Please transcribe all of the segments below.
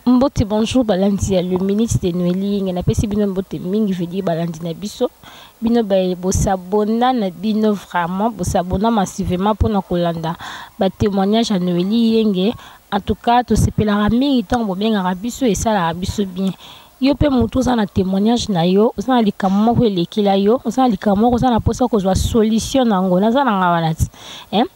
Mbote bonjour balandi ya le ministre de Noélie ngena pesi bino mbote mingi veut dire balandi na biso bino ba bosabona na bino vraiment bosabona massivement pour na kolanda ba témoignage à Noélie yenge en tout cas to sepela mingi tant bo bien biso et ça la biso bien yo pe mutu za na témoignage na yo za na likammo ko lekila yo za na likammo ko za na posa ko zwa solution nango na za na ngawanati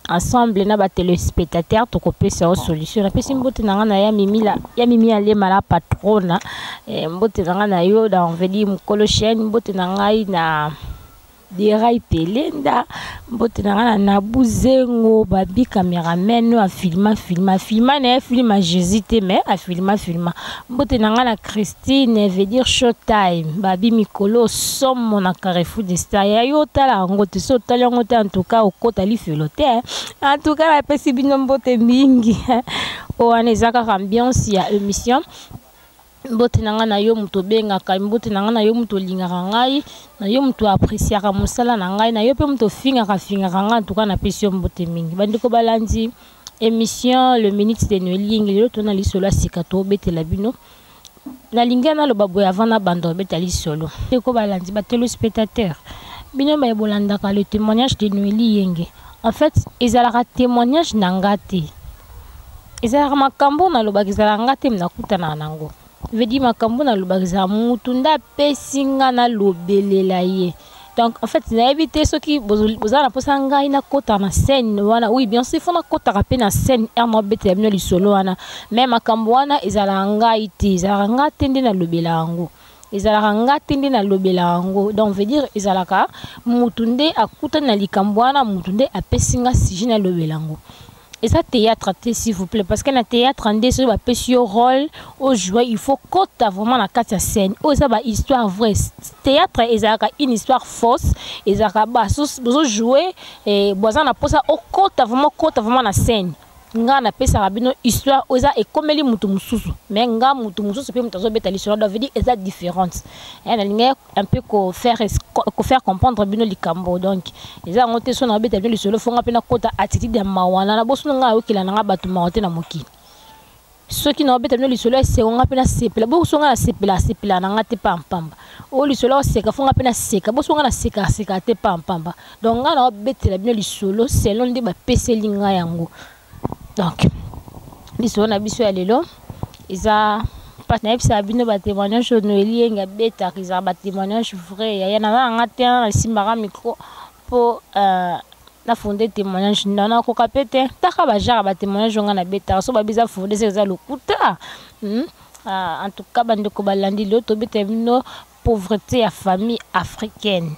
ensemble na ba téléspectateurs to ko pesa solution na pesi mbote na ngana ya mimi ale mala patrona mbote na ngana yo da on veut dire mukolo chaîne mbote na ngai na Dira Pelenda mbote na ngana na buzengo babi cameraman a filma na filma j'hésite mais a filma mbote na ngana Christine veut dire showtime babi mikolo somme na Carrefour de Star ya yo tala ngote so tala ngote en tout cas au kota li felote en tout cas la pesi bino mbote mingi o anezaka ambiance ya émission mbote nanga na yo muto bengaka mbote nanga na yo muto lingaka ngai na yo muto appréciaka mosala na ngai na yo pe muto fingaka ngai en tout cas na pesi mbote mingi bandiko balandi émission le minute de Noélie ngelo tona lisolo sika to betela bino na lingana lo baboya avant na bando betali solo ko balandi ba téléspectateurs bino ba bolandaka le témoignage de Noélie yenge en fait ezalaka témoignage na ngate ezalaka makambo na lo bakizala ngate mna kutana nango veut dire makambo na lobakiza mutu nda pesinga na lobelela ye donc en fait na éviter ce qui bozana posa ngai na kota na scène wana oui bien sûr faut na kota rapé na scène erno bete bino li solo wana mais makambo wana ezala ngai te ezala ngate nde na lobela yango ezala ngate nde na lobela yango donc veut dire ezala ka mutu nde akuta na likambo wana mutu nde apesinga siji na lobela yango. Et ça théâtre s'il vous plaît parce que le théâtre en dessous va pêcher rôle au jouer il faut que tu vraiment la carte scène oh ça va histoire vraie théâtre et ça une histoire fausse et ça va jouer et boisan na posa au côté vraiment la scène nga na pesa rabino histoire oza et comme eli mutu mususu mais nga mutu mususu pe mutazo betali sur doit dire eza différente et na linga un peu ko faire comprendre bino likambo donc eza ngote so na betali bino solo fonga pe na kota attitude ya mawana na bosu nga okila na batu maote na moki ceux qui na betali bino solo c'est nga pe na sepela bosu nga na sepela na ngate pampamba o li solo seka fonga pe na seka bosu nga na seka te pampamba donc nga na betali bino solo selon ndi ba peseli nga yango. Donc, l'histoire na biso ya lelo isa partner bisa bino ba témoignage Noélie nga beta kiza ba témoignage vrai ya na ngate na simbara micro pour na fonder témoignage na ko kapete taka ba jara ba témoignage nga na beta so ba biza fonder c'est ça lokuta en tout cas bande ko balandi lo to beta bino pauvreté ya famille africaine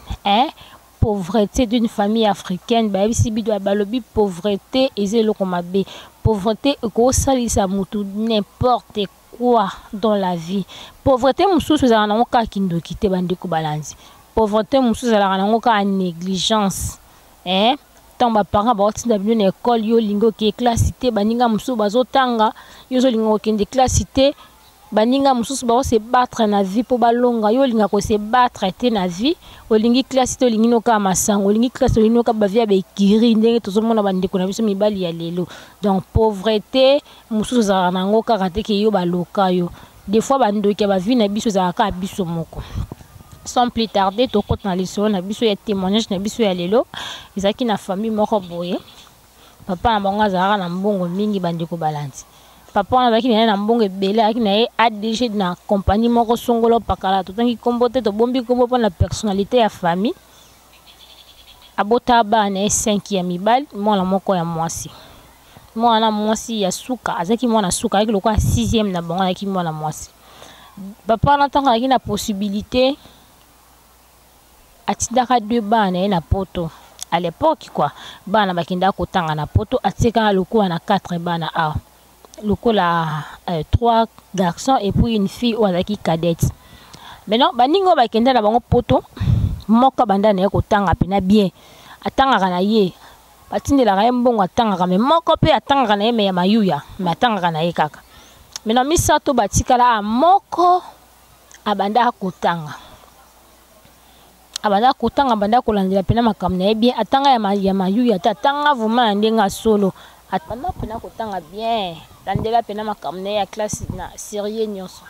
pauvreté d'une famille africaine ba bisi bido balobi pauvreté ezelo komabe pauvreté ko salisa mutu n'importe quoi dans la vie pauvreté mususu za na ngoka kindoki te bandi ko balanzi pauvreté mususu za na ngoka négligence tant ba parents ba otinda bino na école yo lingo ki classe te baninga mususu bazotanga yo zo lingo kende classe te baninga mususu ba se battre na vie po balonga yo linga ko se battre te na vie olingi classe to lingi no ka masango olingi classe olingi no ka ba via be kiri ndenge to zomona bandeko na biso mibali ya lelo donc pauvreté mususu za na ngoka kate ke yo baloka yo des fois bandoki ba vie na biso za ka biso moko sans plus tarder to kota na liso na biso ya témoignage na biso ya lelo ezaki na famille moko boye papa na bango za na mbongo mingi bandeko balanzi papa on a qui na mbongo ebele aki na ADG na compagnie moko songolo pakala to tangi kombote to bombi kombo pour la personnalité ya famille abota ba na 5 ya mibali mwana moko ya mwasi mwana mwasi ya suka azaki mwana suka aki lokwa 6e na bango aki mwana mwasi papa na tanga aki na possibilité atidaka 2 bana na poto à l'époque quoi bana bakinda ko tanga na poto atika lokwa na 4 bana a lokola 3 garçons et puis une fille ou avec cadette. Maintenant baningo ba kenda na bango poto moko banda na ko tanga pena bien atanga kana ye batindela ka mbongo atanga ka me moko pe atanga na ye me ya mayuya me atanga kana ye kaka. Maintenant misato batikala a moko abanda ko tanga abanda ko tanga banda ko landela pena makamna ye bien atanga ya mayuya ta tanga vraiment ndenga solo atana pena kotanga bien tandela pena makamne ya classe na sérieux nyonso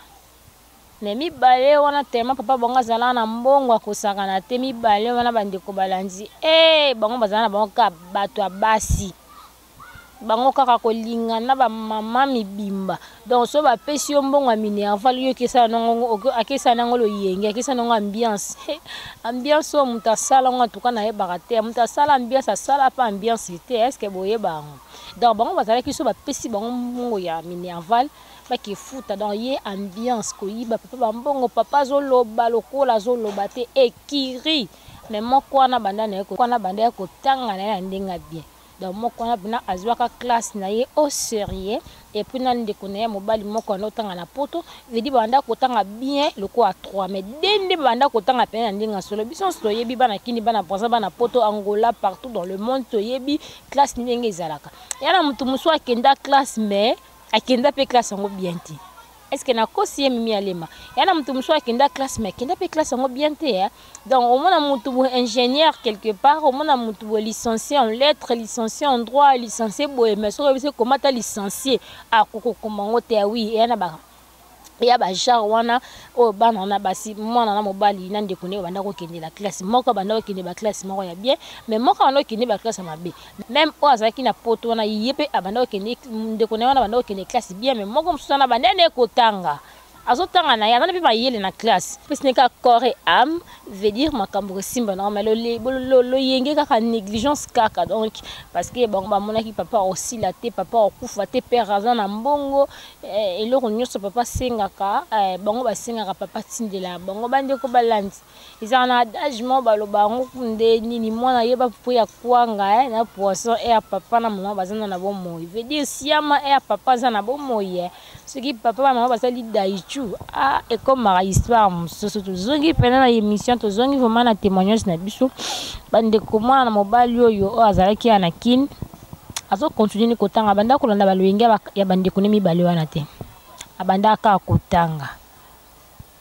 mais mibale wana tellement papa bonga zala na mbongo akosaka na te mibale wana bandeko balandi bango bazala na bango ka bato ya basi bango kaka kolingana ba mama mibimba donc so ba pesi yo mbongo ya minerval yo kesa nango akesa nango lo yenge akesa nango ambiance ambiance o muta sala ngo tuka na yeba te muta sala ambiance sala pa ambiance te est-ce que boye bango donc bango bazala ki so ba pesi bango mbongo ya minerval ba ki futa donc ye ambiance ko yiba papa ba mbongo papa zo loba lokola zo loba te ekiri mais moko wana banda na ko wana banda ko tanga na ndenga bien donc moko wana bina azwaka classe na ye au sérieux et puis na ndeko na ye mobali moko na otanga na poto vedi banda ko tanga bien loko a 3 mais dende banda ko tanga pena ndenga solo biso so yebi bana kini bana posa bana poto Angola partout dans le monde to yebi classe ndenge ezalaka yana mutu muso akenda classe mais akenda pe classe ngo bien ti est-ce que na kosi mimi alema yana mutu muso akenda classe mais akenda pe classe ngo bien ti donc au moins mutu ingénieur quelque part au moins mutu licencié en lettres licencié en droit licencié boye mais so c'est comment ta licencié a koko komango te oui yana ba ya ba genre wana o bana na basi mwana na mobali na ndeko ne banda ko kende la classe moko banda ko kende ba classe moko ya bien mais moko banda ko kende ba classe mabe même o azaki na poto wana yepe abanda ko kende ndeko ne wana banda ko kende classe bien mais moko msusana banda ne ko tanga azotanga na yana pe ba yele na classe puis ne ka corps et âme veut dire makambo simba na mais lo yenge kaka négligence kaka donc parce que bon ba monaki papa aussi la te papa okufa te père azana na mbongo et le nyonso papa sengaka bango ba sengaka papa tindela bango bande ko balandi izana adagement baloba ngo kunde nini mwana yeba po ya kwanga na poisson et papa na maman bazana na bon moyi veut dire siama et papa zana bon moyi ce qui papa maman bazali daichu et comme ma histoire musoso tozongi pena na émission tozongi vraiment na témoignage na biso bande comment na mobali oyo azalaki anakin azo continuer ni kotanga banda kolanda baloyenga ya bande konemi bale wana te abanda ka kotanga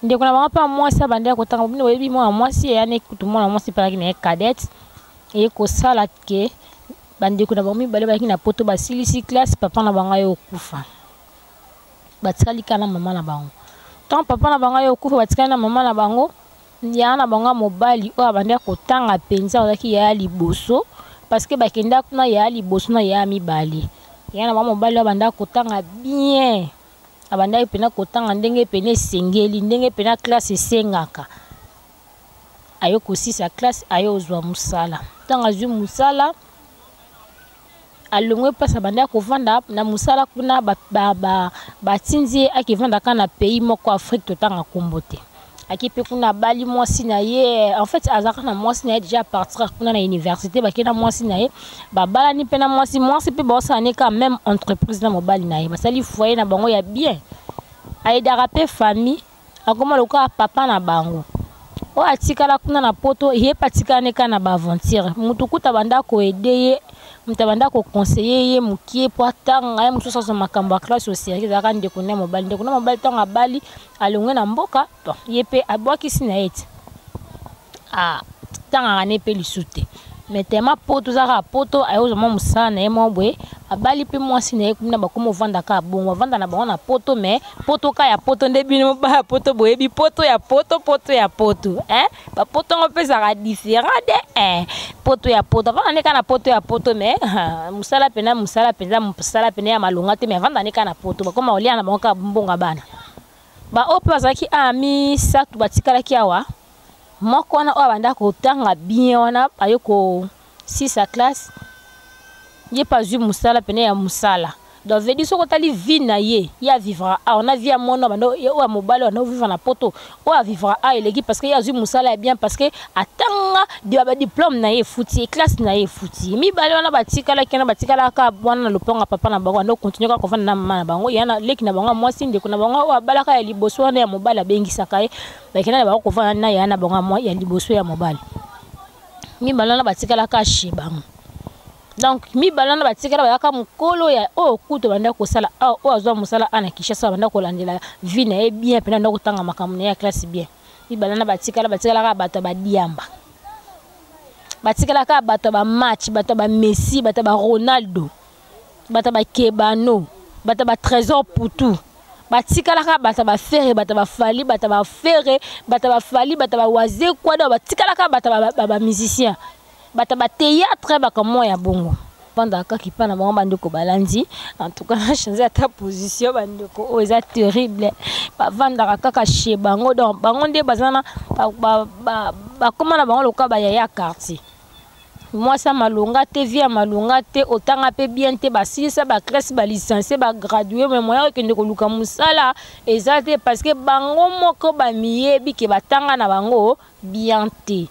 ndeko na bango pa mwasi abanda kotanga bino webi mwa mwasi yani kutu mwana mwasi palaki na cadette et ko sala ke bande ko na bango mibale baki na poto basilisi classe papa na bango yo kufa batikali kana mama na bango tant papa na bango yo kufa batikali na mama na bango ya na bango mobali o abanda kotanga penza ozaki ya liboso parce que bakenda kuna ya liboso na ya mibali ya na bango mobali abanda kotanga bien abanda pena kotanga ndenge pene sengeli ndenge pena classe sengaka ayo kosisa classe ayo ozwa musala tanga zwi musala alongwe pasa banda kovanda na musala kuna batinzi akivanda kana pays moko Afrique totanga kombote akipe kuna bali mwasi na ye en fait azaka na mwasi na ye déjà partir kuna na université bakena mwasi na ye babala ni pena mwasi pe bosa ne quand même entreprise na mobali na ye basali foyer na bango ya bien aidara pe famille akoma loka papa na bango o atikala kuna na poto ye patika ne kana ba aventure mutu kuta banda ko aider mutabanda ko conseiller ye mukie po atanga ye musoso so makambo classe au sérieux zaka ndeko na mobali tanga bali alongwe na mboka bon yepe abwaki sina eti tanga ne pe lisute mais tema poto zaka poto ayo mo musana na ye mobwe abali pe mwasi na ye kuna bakomo vanda ka bon vanda na bango na poto mais poto ka ya poto ndebino ba poto boyebi poto ya poto ba poto ngo pesa ka différent de poto ya poto vanda ne kana poto ya poto mais musala pena ya malonga te mais vanda ne kana poto bakoma olia na bango ka mbonga bana ba opa zaki ami satu batikala kiawa moko wana o abanda kotanga bien wana ayoko 6 classe ye pas eu musala pene ya musala donc veut dire soko tali vie na ye ya vivra on a vie à mon bando o a mobali on a vivre na poto o a vivra eleki parce que ya eu musala bien parce que atanga de diplôme na ye futi classe na ye futi mi bali wana batikala ka bwana loponga papa na bango ndo continue ka kofana na mama na bango yana leki na bango mwasi ndeko na bango o abalaka ya liboso wana ya mobali abengisaka ye bakena na bango kofana na yana bango mwa ya liboso ya mobali mi bali wana batikala ka shibango donc mi balana batikala bayaka mukolo ya kuto banda ko sala azwa musala ana Kinshasa banda ko landela vie na bien pena ndako tanga makambo na ya classe bien mi balana batikala ka bato ba diamba batikala ka bato ba match bato ba Messi bato ba Ronaldo bata ba kebano bata ba trésor pour tout batikalaka bata ba faire bata ba fali bata ba faire bata ba fali bata ba waze kwa do batikalaka bata ba musicien bata ba théâtre ba comme ya bongo pendant ka kipa na bango bandeko balandi en tout cas na changer ta position bandeko o eza terrible ba vanda kaka chez bango donc bango nde bazana ba comment na bango loka ba ya quartier moi ça malonga te via malonga te otanga pe bien te ba si ça ba classe ba licencié ba gradué mais moi ke ndeko luka musala ezate parce que bango moko ba miyebi ke batanga na bango bien te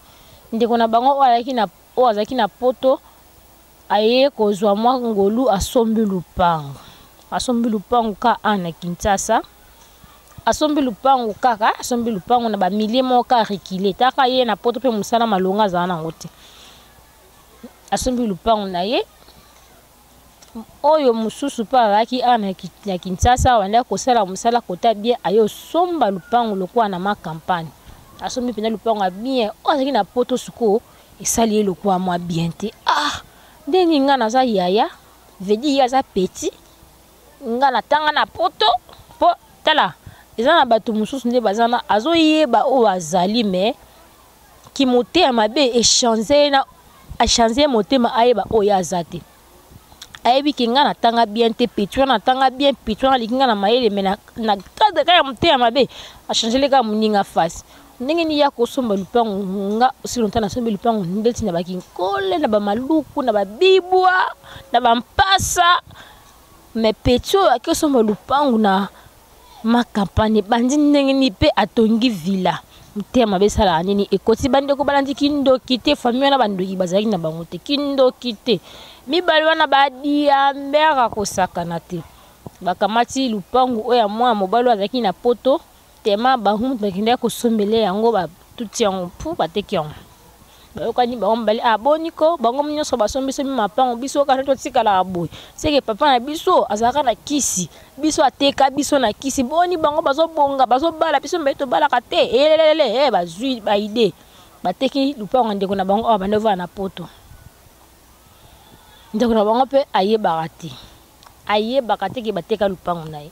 ndeko na bango o azaki na poto aye kozwa mwa ngolu asombi lupango ka ana Kinshasa asombi lupango kaka asombi lupango na ba milie moka rikile taka ye na poto pe musala malonga za na ngote asombi lupango na ye oyo mususu pa raki ana ya Kinshasa wanda kosala musala kota bien ayo somba lupango lokwa na ma campagne asombi pena lupango bien o azaki na poto suko esali lokwa mwa bien te ndeni nga na za yaya vedi ya za petit nga na tanga na poto po tala eza na bato mususu nde bazana azoyeba o azali mais ki mote mabe échanger motema ayeba o ya zate ayebi ki nga na tanga bien te petit na tanga bien petit na likinga na mayele mais na cadre ka ya mote mabe a changer le ka muninga face ndenge ni ya kosomba lupango nga aussi longtemps na somba lupango ndeti na bakinkole na bamaluku na babibwa na bampasa mais petio akosomba lupango na ma campagne bandi ndenge ni pe atongi villa mutema besala nini ekoti bande ko balandi kindo kite famille na bandoki bazaki na bango te kindo kite mibali wana badia mbera kosakana te bakamati lupango oya mwa mobalo azaki na poto tema bahum bakinde ko sombele yango ba tuti yango pu bateki yango bayokani bango bali aboniko bango nyonso basombiso mapango biso kana to tikala aboy seke papa na biso azaka na kisi biso ateka biso na kisi boni bango bazobonga bazobala biso mbeto bala kate elelele bazui ba ide bateki lupango ndeko na bango abanova na poto ndeko na bango pe ayeba kate ke bateka lupango naye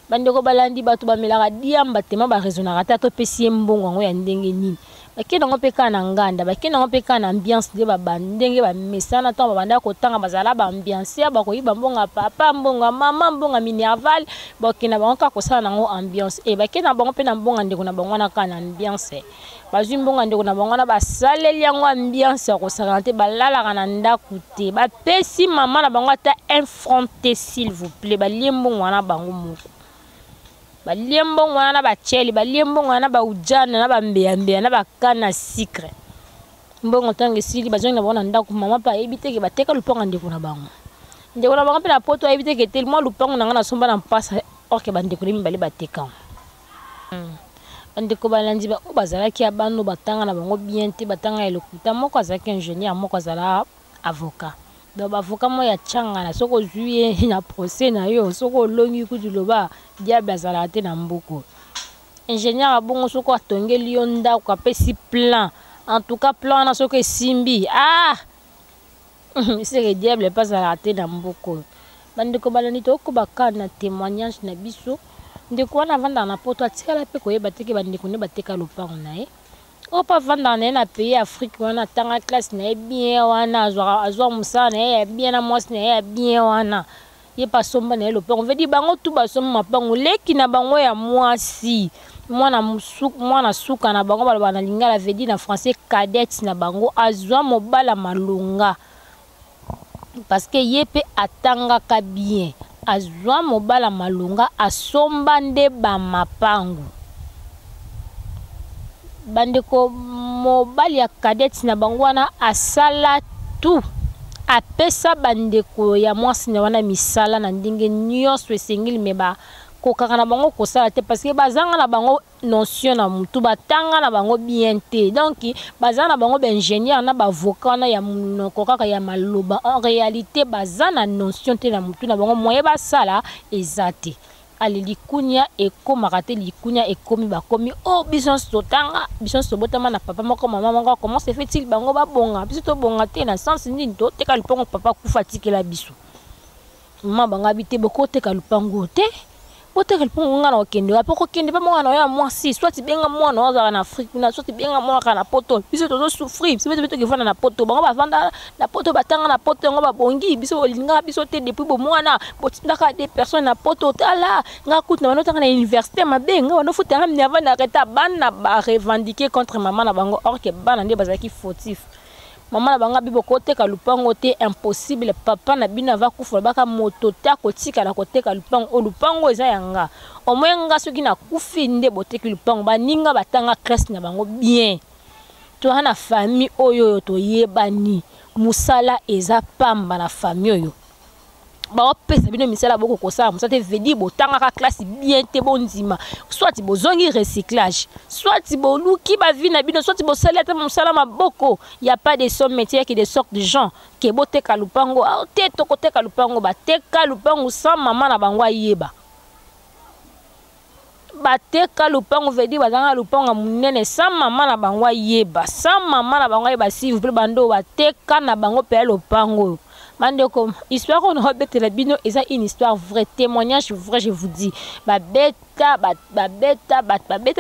bandeko balandi bato bamelaka diamba tema ba raisonnaka ta to pesi mbongo ngo ya ndenge nini bakena ngo peka na nganda bakena ngo peka na ambiance de ba bandenge ba mesana to babanda ko tanga bazala ba ambiance ya bakoyiba mbonga papa mbonga mama mbonga minerval bakena bango ka kosala ngo ambiance bakena bango pe na mbonga ndeko na bango na kana ambiance bazwi mbonga ndeko na bango na basaleli yango ambiance ya kosala te balala kana ndaku te bapesi mama na bango ata infronté s'il vous plaît baliembo wana bango moko baliembo wana ba cheli baliembo wana ba ujana na ba mbeyambeya na bakana secret mbongo tange sili bazonga bona ndako mama pa ebite ke bateka lupango ndeko na bango pe na poto ebite ke tellement lupango nanga na somba na mpasa orke bandeko limi bali bateka bandeko balandi ba bazalaki abano batanga na bango bien te batanga elokuta moko azalaki ingénieur moko azala avocat donc avocat mo ya changana soko zuye na procès na yo soko longi kudu loba diable azala te na mbuko ingénieur abongo soko atongeli yo ndako apesi plan en tout cas plan na soko esimbi c'est que diable pas azala te na mbuko bandeko balani to ko bakana témoignage na biso ndeko wana vanda na poto atikala pe koyeba teke bandeko ne bateka lopango naye opa vanda na pays Afrique wana tanga classe na bien wana azwa musana na bien na mwasi na bien wana ye pa somba na lopango veut dire bango tu ba somba mapango leki na bango ya mwasi mwana suka na bango bala na lingala veut dire na français cadette na bango azwa mobala malonga parce que ye pe atanga ka bien azwa mobala malonga asomba nde ba mapango bandeko mobali ya cadette na bango wana asala tout apesa bandeko ya mwasi na wana misala na ndenge nyonso esengeli meba kokaka na bango kosala te parce que bazanga na bango notion na mutu batanga na bango bien te donc bazanga na bango ingénieur na bavocat na ya munoko kaka ya maloba en réalité bazana notion te na mutu na bango moye basala ezate ali likunya ekomaka te likunya ekomi bakomi biso totanga biso sobotama na papa moko mama moko comment se fait-il bango babonga biso to bonga te na sens nini to teka lipongo papa kufa tikela biso maman banga bité boko te ka lupango te bote ka lupango ngana okende wa poko kende pa mwana ya mwasi soit benga mwana oza na Afrique na soit benga mwana kana poto biso tozo souffrir biso beto ke fana na poto bango ba vanda na poto batanga na poto ngo ba bongi biso olinga biso te depuis bo mwana botindaka des personnes na poto tala nga kutu na banotanga na université mabenga bano futanga mnya vanda reta bana ba revendiquer contre maman na bango or que bana ndé bazaki fautif. Maman na banga bibo kote ka lupango te impossible papa na bina va kufa baka moto ta kotika na kote ka lupango o lupango eza yanga o mwenga soki na kufi nde bote ki lupango ba ninga batanga classe na bango bien to hana famille oyo to yebani musala eza pamba na famille oyo ba opesa bino misala boko kosala musala te vedi botanga ka classe bien te bondima soit bozongi recyclage soit boluki ba vie na bino soit bosala te musala maboko y a pas de son métier qui de sorte de gens ke bote ka lupango te to kote ka lupango ba te ka lupango sans maman na bango yeba ba te ka lupango vedi bazanga lupango munene sans maman na bango yeba sans maman na bango yeba s'il vous plaît bando ba te ka na bango pe lupango. Mandeko, histoire qu'on a bête la bino, et ça une histoire vraie, témoignage vrai, je vous dis. Ba beta,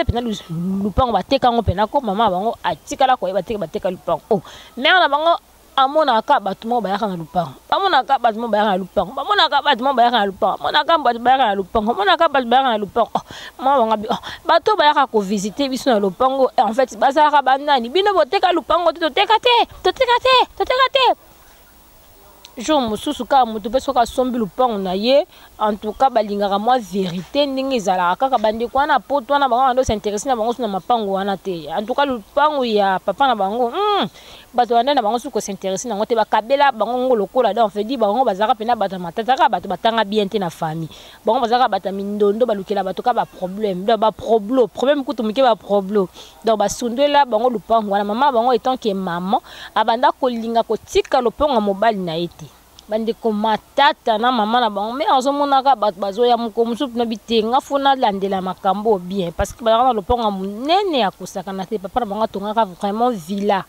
pena lupang ba teka ngo pena ko mama bango atika la ko ba teka lupang. Oh, mère na bango amona ka batumo ba yaka na lupang. Amona ka batumo ba yaka na lupang. Amona ka batumo ba yaka na lupang. Amona ka batumo ba yaka na lupang. Amona ka batumo ba yaka na lupang. Mama bango bato ba yaka ko visiter biso na lupango. En fait, baza ka bandani bino bo teka lupango to teka te. Jo mususu ka mutu peso ka sombi lupango na ye en tout cas balingaka moi vérité ndenge ezalaka kaka bandi kwa na poto wana bango ndo s'intéresser na bango na mapango wana te en tout cas lupango ya papa na bango bato wana na bango suko s'intéresser na ngote bakabela bango ngolokola donc fait dit bango bazaka pena bato matata ka bato batanga bien te na famille bango bazaka bato mindondo balukela bato ka ba problème donc ba problème kutu mike ba problème donc basundela bango lupango wana mama bango étant que maman abanda kolinga kotika lupango mobali na ete bande ko matata na mama na bango mais azomona ka bato bazoya mukomusu na bitenga fona landela makambo bien parce que bazaka na lupango munene ya kosakana te papa na bango tongaka vraiment villa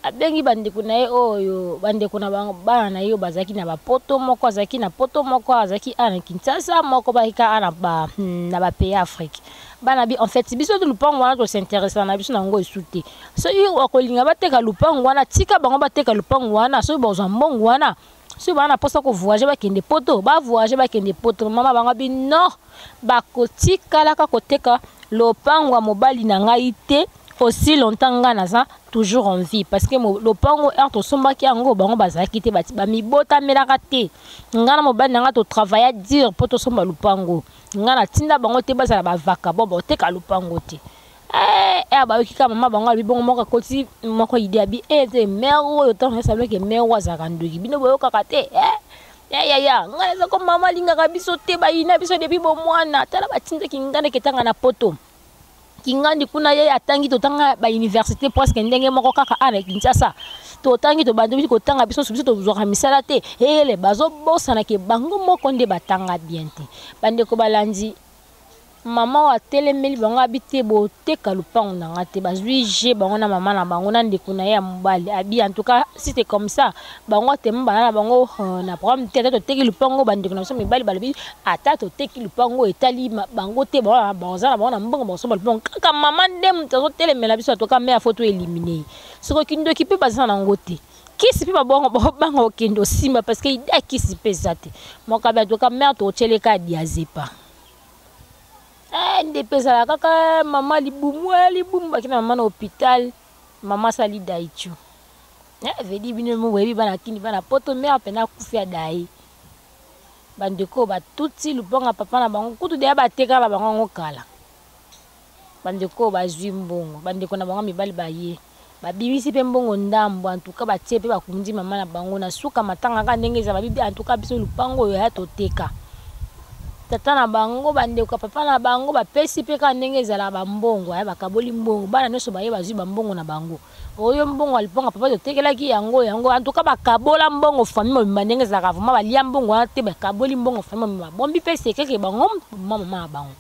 abengi bandeko na ye oyo bandeko na bango bana na yo bazaki na bapoto moko azaki na poto moko azaki ana Kinshasa moko baika ana ba na ba pays Afrique bana bi en fait biso de lupango wana to s'intéresser na biso na ngo esute so yo akolinga bateka lupango wana tika bango bateka lupango wana so bozo mbongo wana so bana posa ko voyager bakende poto ba voyager bakende poto mama bango bi non bakotika la ka koteka lupango mobali na ngai te aussi longtemps nga naza toujours en vie parce que le pango er to somba ki ango bango bazaki te ba mi bota melaka te nga na mobali nga to travailler dur pour to somba lupango nga na tinda bango te bazala ba vaka bo te ka lupango te ba yoki ka mama bango bi bongo moko koti moko idea bi te mero yo to ça veut que mero azaka ndoki bino boyo kaka te ya nga za ko mama linga ka biso te ba ina biso depuis bo mwana tala ba tinda kingane ketanga na poto kingandi kuna ye atangi to tanga ba université presque ndenge moko kaka ana Kinshasa to tangi to bandu ko tanga biso to zoka misala te ele bazo bosa na ke bango moko nde batanga bien te bande ko balandi mama wa telemeli bango abite bo te ka lupango na ngate bazui je bango na mama na bango na ndeko na ya mobali abi en tout cas si c'est comme ça bango te mba na bango na programme te to teki lupango bandeko na so mibali balobi ata to teki lupango etali bango te bango za na bango na mbongo bango so lupango kaka mama ndem to telemela biso to ka me a photo éliminer soko kindo ki pe bazana ngote kisi pe babongo bango kendo simba parce que ida kisi pe zate mokabe to ka me to cheleka diazepa nde pesa kaka mama libumu bakina mama na hôpital mama sali daichu vedi bino mo webi bana kini bana poto mère pena kufia dai bandeko ba tuti luponga papa na bango kutu de bateka la bango kala bandeko ba zwi mbongo bandeko na bango mibali ba ye ba bibisi pe mbongo ndambo en tout cas ba tie pe ba kumdi mama na bango na suka matanga ka ndenge za ba bibi en tout cas biso lupango yo ya toteka tata na bango bandeko papa na bango ba pesi pe ka ndenge ezala ba mbongo ya bakaboli mbongo bana nyonso ba ye bazwi ba mbongo na bango oyo mbongo aliponga papa totekelaki yango en tout cas bakabola mbongo famille mo ndenge ezala vraiment ba lia mbongo wana te bakaboli mbongo famille mo bombi pe sekeke bango mama bango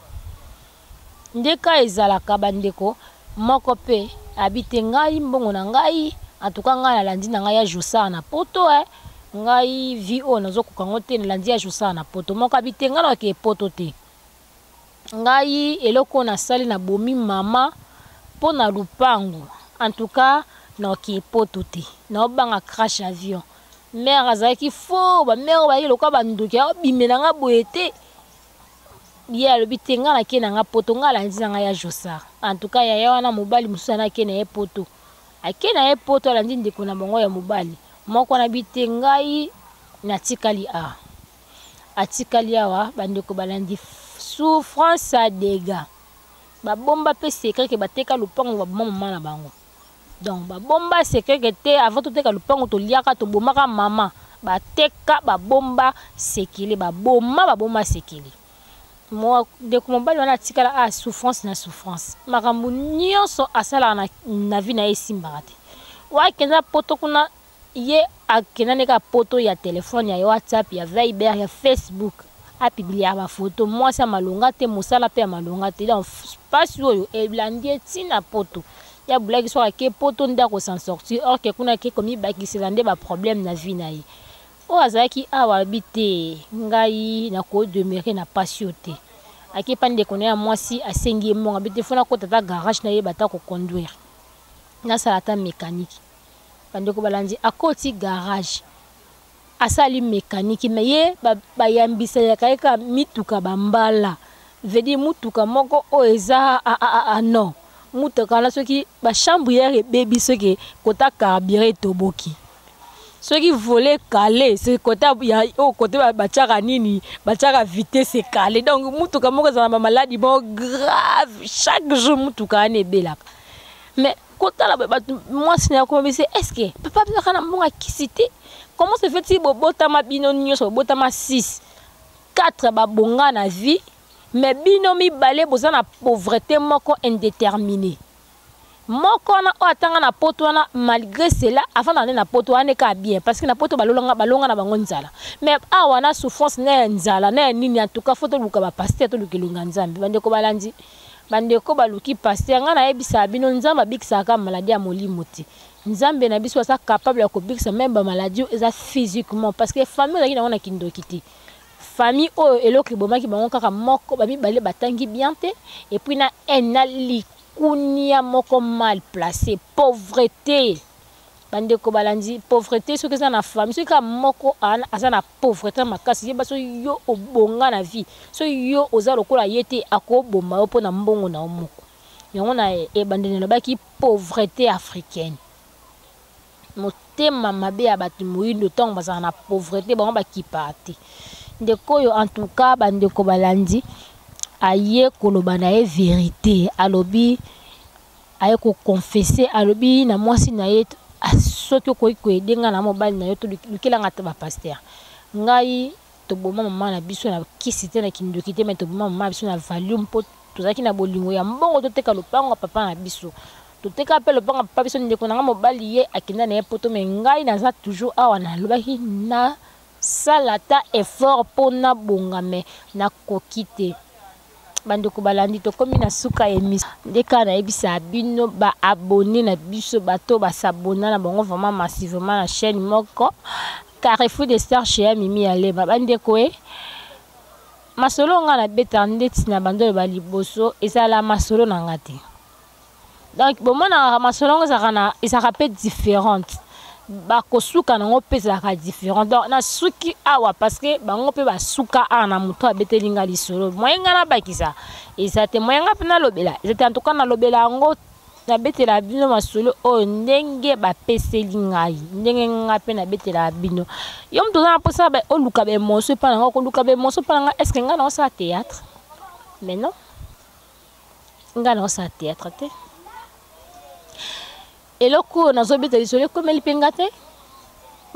ndeka ezala ka bandeko moko pe habite ngai mbongo na ngai en tout cas ngai na landi na ngai ya josa na poto ngai vi o nazo kokango te landi ya josa na poto moko abite nga na ke poto te ngai eloko na sali na bomi mama po na lupangu en tout cas na ke poto te na obanga crash avion mère azaki fo ba mère ba yelo ka banduki bimena nga boyete ya lobite nga na ke na nga poto nga landi nga ya josa en tout cas ya wana mobali musana ke na ye poto ake na ye poto landi ndeko na bango ya mobali moko na bite ngai na tikali a atikali awa bandeko balandi souffrance à dégâts babomba pe secret ke bateka lupango baboma mama na bango donc babomba secret ke te avant to teka lupango to liaka to bomaka mama bateka babomba sekele baboma sekele mo ndeko mobali wana atikala a souffrance na souffrance makambo nyonso asala na vie na esimbaka te wakenda poto kuna ye akenda neka poto ya telefone ya WhatsApp ya Viber ya Facebook a publier ba photo moi ça malonga te mosala pe malonga te donc passe oyo eblandi tina poto ya blague so ke poto ndako s'en sortir or ke kuna ke komi bakisela nde ba problème na vie na ye o azaki awa bite ngai na ko demeurer na passioté aki pande konya mwasi asengi mo ngabite fona ko tata garage na ye bata ko conduire na salata mécanique pande ko balandi akoti garage asali mécanique mais ye bayambisa ya kaika mituka bambala vedi mutuka moko o eza non mutuka na soki ba chambrière baby soki kota carburé toboki soki voler calé c'est kota ya o côté ba tchaka nini ba tchaka vitesse calé donc mutuka moko za maladie bon grave chaque jour mutuka ne belaka mais kota la moi c'est comme est-ce que papa bien kana mbonga kisité comment se fait-il botama bino nyoso botama 6 4 babonga na vie mais bino mi balé boza na pauvreté moko indéterminée moko na atanga na poto wana malgré cela avant d'aller na poto wana ka bien parce que na poto balonga na bango nzala mais awa na souffrance na nzala na nini en tout cas photo luka ba pasteur to lukelunga nzambe bandeko balandi bandeko baluki pasteur nga na yebisa bino nzamba bikisa ka maladie ya molimo te nzambe na biso sa capable ya ko bikisa même ba maladie eza physiquement parce que famille na wana kindoki te famille o eloko bomaki bango kaka moko ba mibale batangi bien te et puis na enali kunia moko mal placé pauvreté bandeko balandi pauvreté ce que ça na famille ce que moko ana asa na pauvreté makasi yeba so yo obonga na vie so yo oza lokola yete akoboma po na mbongo na moko yango na e bandene baki pauvreté africaine motema mabe ya batu moyindo tongo bazana na pauvreté bango bakipate ndeko yo en tout cas bandeko balandi aye koloba na ye vérité alobi aye ko confesser alobi na mwasi na ye soki ko edenga na mobali na yo to lukelanga ta ba pasteur ngai to boma mama na biso na kisite na kindoki te mais to boma mama biso na volume po tozaki na bolingo ya mbongo to teka lopango papa na biso to teka pe lopango papa biso ndeko na mobali ye akenda na ye poto mais ngai naza toujours awa na lobaki na salata effort pona bongame na kokite bandeko balandi to komi na suka emis ndeka na ebisa bino ba abonné na biso bato ba s'abonner na bango vraiment massivement na chaîne moko Carrefour des Stars chez Mimi Aleba bandeko masolo nga na beta ndeti na bando ba liboso ezala masolo na ngati donc bomona masolo nga zakana ezaka pe différente bakosuka nango pesa ka différent donc na suki awa parce que bango pe basuka ana muto abetelinga lisolo moyenga na bakisa ezate moyenga pena lobela ezate en tout cas na lobela ngo na betela bino masolo o ndenge bapeseli ngai ndenge nga pe na betela bino yo mto na posa ba oluka be moso pa nango ko luka be moso pa nanga est-ce que nga na sa théâtre mais non nga na sa théâtre te eloko nazobeta lisolo komeli pengate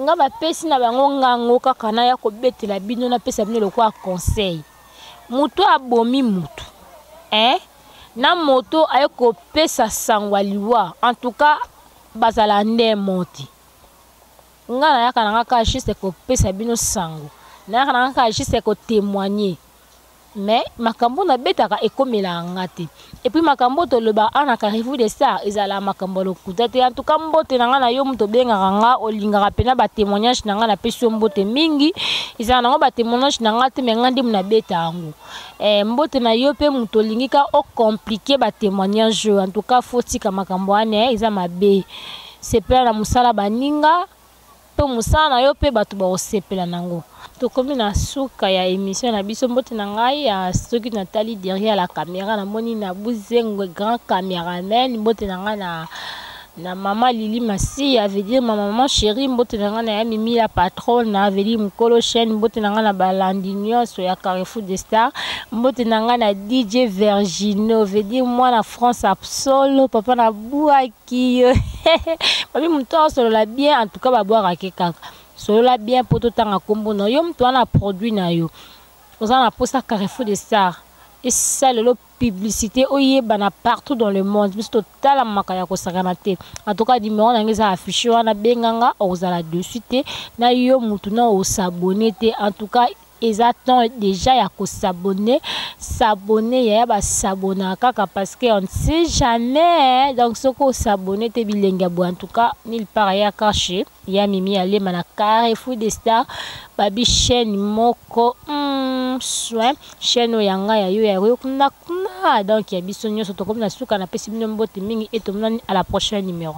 nga bapesi na bango ngango kaka na ya kobetela bino na pesa bino lokwa conseil mutu abomi mutu na moto aye kopesa sangwa liwa en tout cas bazala nde moti nga na yaka na nga ka juste kopesa bino sango na yaka na nga ka juste ko témoigner mais makambo na betaka ekomela ngate et puis makambo to loba ana Carrefour des Stars ezala makambo lokuta te en tout cas mbote nanga na yo muto bengaka nga olingaka pena ba témoignage nanga na peso mbote mingi ezala nango ba témoignage nanga te mais ngandi muna beta yango mbote na yo pe muto lingika o compliquer ba témoignage en tout cas fotika makambo ane eza mabe sepela na musala baninga pe musala na yo pe bato ba osepela nango. Tokomi na suka ya émission na biso mbote na ngai ya soki natali derrière la caméra na moni na buzengo grand caméraman mbote na ngai na maman Lili Massi avait dit ma maman chérie mbote na ngai na ya Mimi la patronne na avait dit mkolo chaîne mbote na ngai na balandinyo so ya Carrefour des Stars mbote na ngai na DJ Virgino avait dit moi na France absolo papa na buaki babi muto solo la bien en tout cas ba boire kaka solola bien pour tout temps kombo na yo mtu ana produit na yo ozana posta Carrefour des Stars et ça le publicité oyeba na partout dans le monde bis total makaya ko sakana te en tout cas numéro na ngeza affiché wana benganga ozala dessus te na yo mtu na o s'abonner te en tout cas ils attendent déjà ya ko s'abonner ya ba s'abonner kaka parce que on ne sait jamais donc ce qu'on s'abonner te bilenga bo en tout cas nil part ya caché ya Mimi ale mana Carrefour des Stars babi chaîne moko soin chaîne yanga ya yo ya kuna donc ya biso nyoso to comme na suka na pesi bino mbote mingi et to à la prochaine numéro.